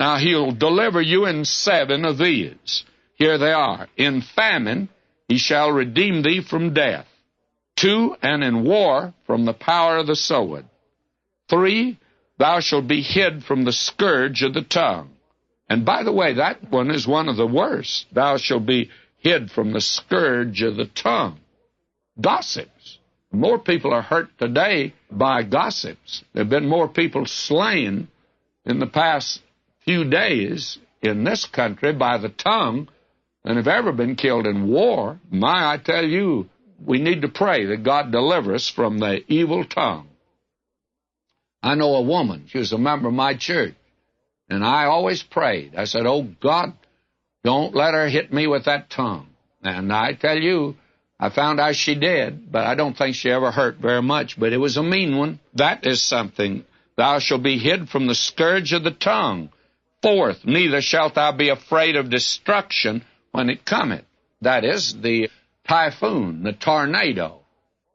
Now he'll deliver you in 7 of these. Here they are. In famine he shall redeem thee from death. 2, and in war from the power of the sword. 3, thou shalt be hid from the scourge of the tongue. And by the way, that one is one of the worst. Thou shalt be hid from the scourge of the tongue. Gossips. More people are hurt today by gossips. There have been more people slain in the past few days in this country by the tongue than have ever been killed in war. I tell you, we need to pray that God deliver us from the evil tongue. I know a woman, she was a member of my church, and I always prayed. I said, oh, God, don't let her hit me with that tongue. And I tell you, I found out she did, but I don't think she ever hurt very much, but it was a mean one. That is something. Thou shalt be hid from the scourge of the tongue. 4th, neither shalt thou be afraid of destruction when it cometh. That is the typhoon, the tornado,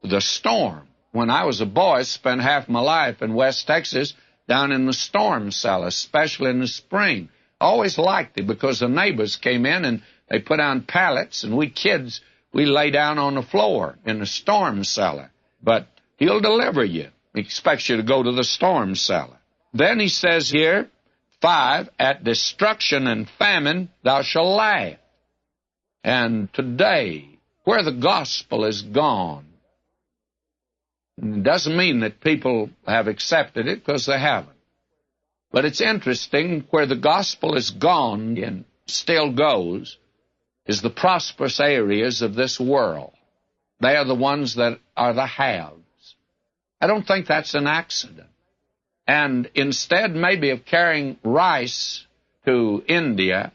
the storm. When I was a boy, I spent half my life in West Texas down in the storm cellar, especially in the spring. I always liked it because the neighbors came in and they put on pallets, and we kids, we lay down on the floor in the storm cellar. But he'll deliver you. He expects you to go to the storm cellar. Then he says here, 5, at destruction and famine thou shalt laugh. And today, where the gospel is gone, it doesn't mean that people have accepted it, because they haven't. But it's interesting, where the gospel is gone and still goes is the prosperous areas of this world. They are the ones that are the haves. I don't think that's an accident. And instead maybe of carrying rice to India,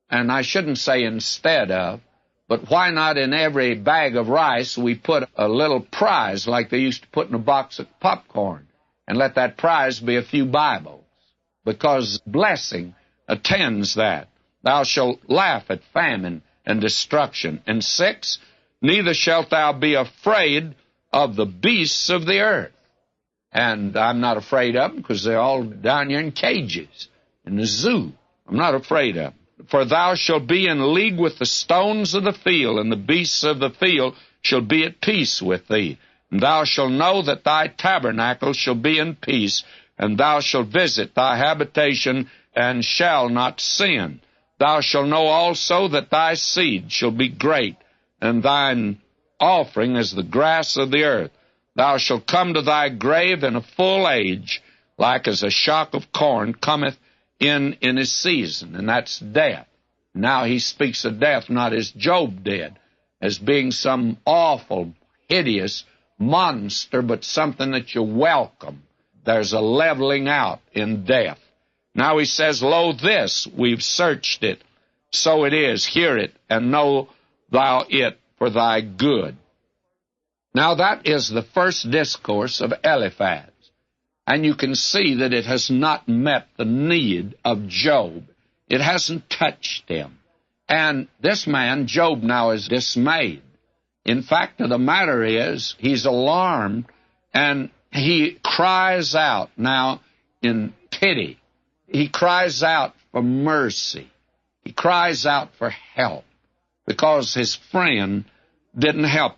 and I shouldn't say instead of, but why not in every bag of rice we put a little prize like they used to put in a box of popcorn, and let that prize be a few Bibles, because blessing attends that. Thou shalt laugh at famine and destruction. And 6, neither shalt thou be afraid of the beasts of the earth. And I'm not afraid of them because they're all down here in cages in the zoo. I'm not afraid of them. For thou shalt be in league with the stones of the field, and the beasts of the field shall be at peace with thee. And thou shalt know that thy tabernacle shall be in peace, and thou shalt visit thy habitation, and shall not sin. Thou shalt know also that thy seed shall be great, and thine offering as the grass of the earth. Thou shalt come to thy grave in a full age, like as a shock of corn cometh in his season, and that's death. Now he speaks of death not as Job did, as being some awful, hideous monster, but something that you welcome. There's a leveling out in death. Now he says, lo, this, we've searched it, so it is, hear it, and know thou it for thy good. Now that is the first discourse of Eliphaz. And you can see that it has not met the need of Job. It hasn't touched him. And this man, Job, now is dismayed. In fact, the matter is, he's alarmed, and he cries out now in pity. He cries out for mercy. He cries out for help, because his friend didn't help him.